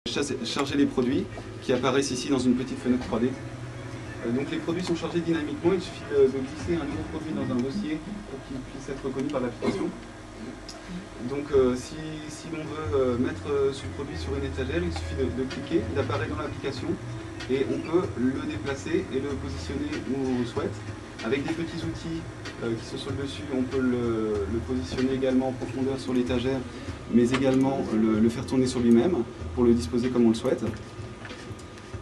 Charger les produits qui apparaissent ici dans une petite fenêtre 3D. Donc les produits sont chargés dynamiquement, il suffit de glisser un nouveau produit dans un dossier pour qu'il puisse être reconnu par l'application. Donc si l'on veut mettre ce produit sur une étagère, il suffit de cliquer, il apparaît dans l'application et on peut le déplacer et le positionner où on souhaite. Avec des petits outils qui sont sur le dessus, on peut le positionner également en profondeur sur l'étagère, mais également le faire tourner sur lui-même pour le disposer comme on le souhaite.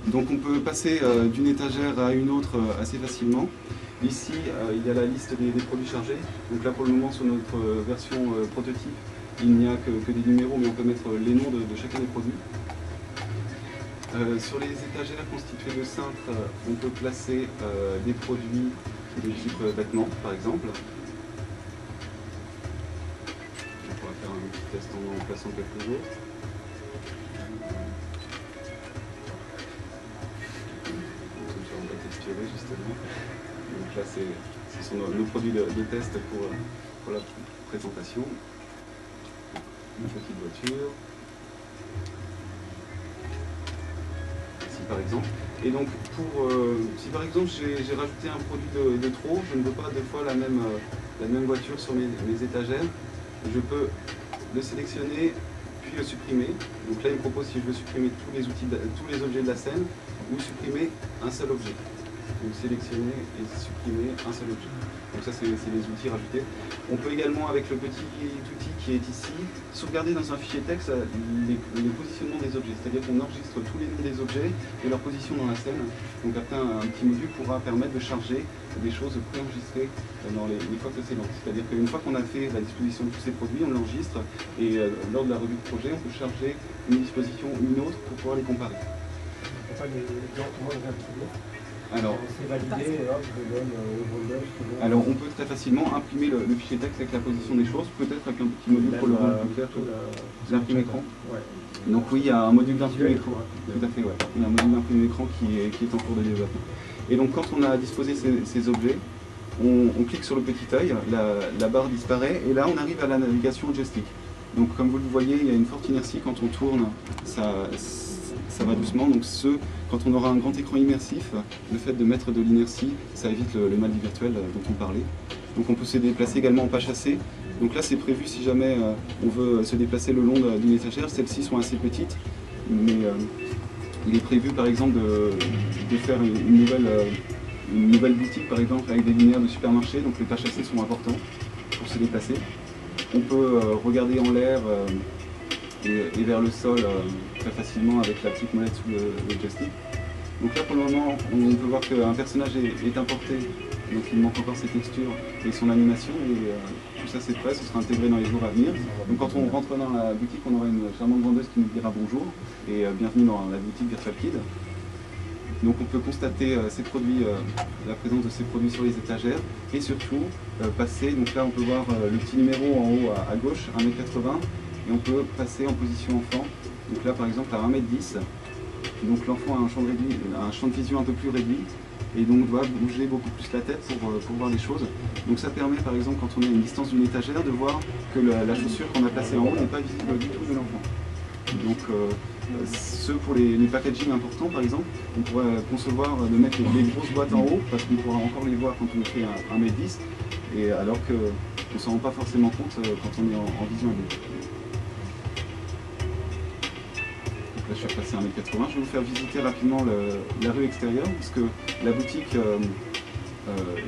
Donc on peut passer d'une étagère à une autre assez facilement. Ici, il y a la liste des produits chargés. Donc là, pour le moment, sur notre version prototype, il n'y a que des numéros, mais on peut mettre les noms de chacun des produits. Sur les étagères constituées de cintres, on peut placer des produits de type vêtements, par exemple. On pourra faire un petit test en plaçant quelques autres. On va texturer justement. Donc là, ce sont nos produits de test pour la présentation. Une petite voiture. Ici par exemple. Et donc, si par exemple j'ai rajouté un produit de trop, je ne veux pas deux fois la même voiture sur mes étagères, je peux le sélectionner puis le supprimer. Donc là, il me propose si je veux supprimer tous les objets de la scène ou supprimer un seul objet. Donc sélectionner et supprimer un seul objet. Donc ça, c'est les outils rajoutés. On peut également, avec le petit outil qui est ici, sauvegarder dans un fichier texte les positionnements des objets. C'est-à-dire qu'on enregistre tous les noms des objets et leur position dans la scène. Donc après, un petit module pourra permettre de charger des choses préenregistrées dans les fois précédentes. C'est-à-dire qu'une fois qu'on a fait la disposition de tous ces produits, on l'enregistre et lors de la revue de projet, on peut charger une disposition ou une autre pour pouvoir les comparer. Alors, alors on peut très facilement imprimer le fichier texte avec la position des choses, peut-être avec un petit module pour le rendre plus clair, l'imprime écran. Donc oui, il y a un module d'imprime écran, tout à fait, ouais. Il y a un module d'imprime écran qui est en cours de développement. Et donc quand on a disposé ces objets, on clique sur le petit œil, la barre disparaît, et là on arrive à la navigation au joystick. Donc comme vous le voyez, il y a une forte inertie quand on tourne, ça va doucement, donc quand on aura un grand écran immersif, le fait de mettre de l'inertie, ça évite le mal virtuel dont on parlait. Donc on peut se déplacer également en pas chassé. Donc là c'est prévu si jamais on veut se déplacer le long d'une étagère, celles-ci sont assez petites, mais il est prévu par exemple de faire une nouvelle boutique par exemple avec des linéaires de supermarché, donc les pas chassés sont importants pour se déplacer. On peut regarder en l'air et vers le sol très facilement avec la petite molette sous le joystick. Donc là pour le moment on peut voir qu'un personnage est importé, donc il manque encore ses textures et son animation, et tout ça c'est prêt, ce sera intégré dans les jours à venir. Donc quand on rentre dans la boutique, on aura une charmante vendeuse qui nous dira bonjour et bienvenue dans la boutique Virtual Kid. Donc on peut constater la présence de ces produits sur les étagères et surtout passer, donc là on peut voir le petit numéro en haut à gauche, 1m80, et on peut passer en position enfant, donc là par exemple à 1m10, donc l'enfant a un champ de vision un peu plus réduit et donc doit bouger beaucoup plus la tête pour voir les choses. Donc ça permet par exemple quand on est à une distance d'une étagère de voir que la chaussure qu'on a placée en haut n'est pas visible du tout de l'enfant. Donc pour les packaging importants par exemple, on pourrait concevoir de mettre les grosses boîtes en haut parce qu'on pourra encore les voir quand on fait 1m10, et alors qu'on ne s'en rend pas forcément compte quand on est en vision adulte. Là, je suis repassé à 1m80. Je vais vous faire visiter rapidement la rue extérieure, parce que la boutique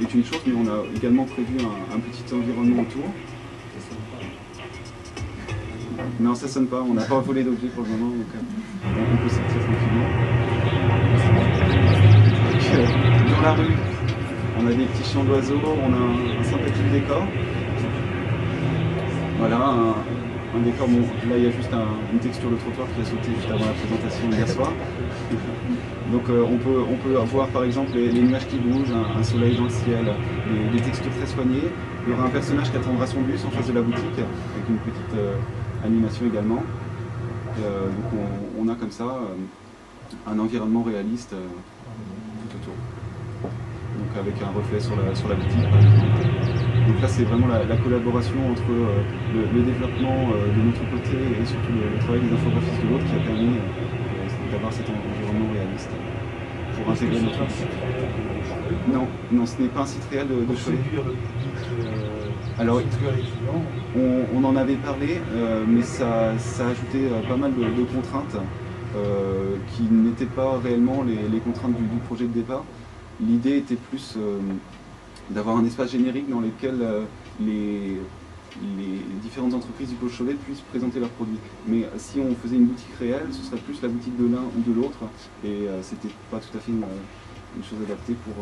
est une chose, mais on a également prévu un petit environnement autour. Non, ça sonne pas, on n'a pas volé d'objets pour le moment, donc on peut sortir tranquillement. Dans la rue, on a des petits champs d'oiseaux, on a un sympathique décor. Voilà, un décor, bon, là il y a juste une texture de trottoir qui a sauté juste avant la présentation hier soir. Donc on peut voir par exemple les nuages qui bougent, un soleil dans le ciel, des textures très soignées. Il y aura un personnage qui attendra son bus en face de la boutique, avec une petite animation également. Donc on a comme ça un environnement réaliste tout autour. Donc avec un reflet sur la boutique par exemple. Donc là c'est vraiment la collaboration entre le développement de notre côté et surtout le travail des infographistes de l'autre qui a permis intégrer notre... Non, non, ce n'est pas un site réel de Cholet. Alors, on en avait parlé, mais ça ajoutait pas mal de contraintes qui n'étaient pas réellement les contraintes du projet de départ. L'idée était plus d'avoir un espace générique dans lequel les différentes entreprises du pôle Cholet puissent présenter leurs produits. Mais si on faisait une boutique réelle, ce serait plus la boutique de l'un ou de l'autre, et c'était pas tout à fait une chose adaptée pour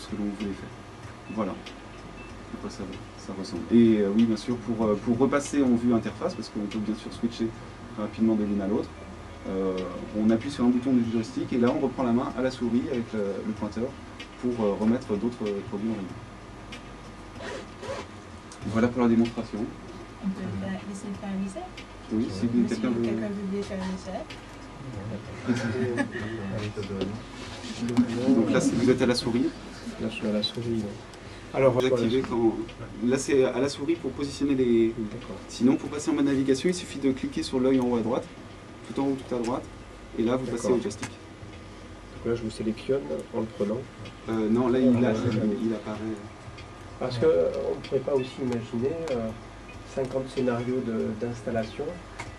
ce que l'on voulait faire. Voilà. À quoi ça ressemble. Et oui, bien sûr, pour repasser en vue interface, parce qu'on peut bien sûr switcher rapidement de l'une à l'autre, on appuie sur un bouton du joystick et là on reprend la main à la souris avec le pointeur pour remettre d'autres produits en ligne. Voilà pour la démonstration. On peut laisser faire un essai? Oui, si quelqu'un veut bien faire un essai. Donc là, vous êtes à la souris. Là, je suis à la souris. Alors, vous activez quand... Là, c'est à la souris pour positionner les... Sinon, pour passer en mode navigation, il suffit de cliquer sur l'œil en haut à droite, tout en haut, tout à droite, et là, vous passez au joystick. Donc là, je vous sélectionne en le prenant. Non, là, il apparaît... Parce qu'on ne pourrait pas aussi imaginer 50 scénarios d'installation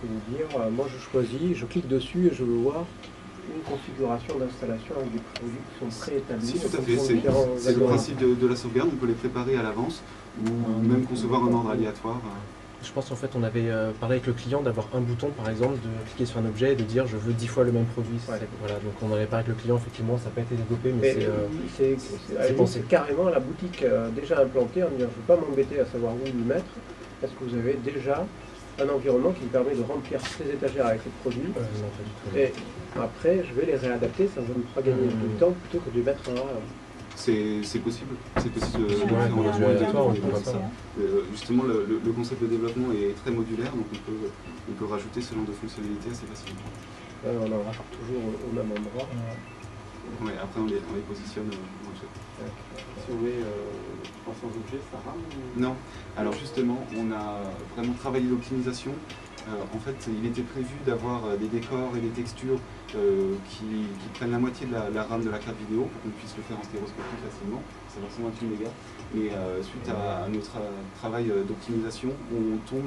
et vous dire, moi je choisis, je clique dessus et je veux voir une configuration d'installation avec des produits qui sont préétablis. Si, tout à fait. C'est le principe de la sauvegarde, on peut les préparer à l'avance ou même concevoir un ordre aléatoire. Je pense qu'en fait on avait parlé avec le client d'avoir un bouton par exemple, de cliquer sur un objet et de dire je veux 10 fois le même produit. Ouais. Voilà, donc on en avait parlé avec le client, effectivement ça n'a pas été développé, mais c'est carrément la boutique déjà implantée en disant je ne veux pas m'embêter à savoir où le mettre, parce que vous avez déjà un environnement qui me permet de remplir ces étagères avec les produits. Non, pas du tout. Et après je vais les réadapter, ça va me fera gagner du temps plutôt que de les mettre en C'est possible. C'est possible de faire en aléatoire, comme ça. Justement, le concept de développement est très modulaire, donc on peut rajouter ce genre de fonctionnalités assez facilement. On en rajoute toujours au même endroit. Oui, après on les positionne en chat. Si on met 300 objets, ça rame ou... Non. Alors justement, on a vraiment travaillé l'optimisation. En fait, il était prévu d'avoir des décors et des textures qui prennent la moitié de la RAM de la carte vidéo pour qu'on puisse le faire en stéréoscopie facilement. Ça va 128 mégas. Mais suite à notre travail d'optimisation, on tombe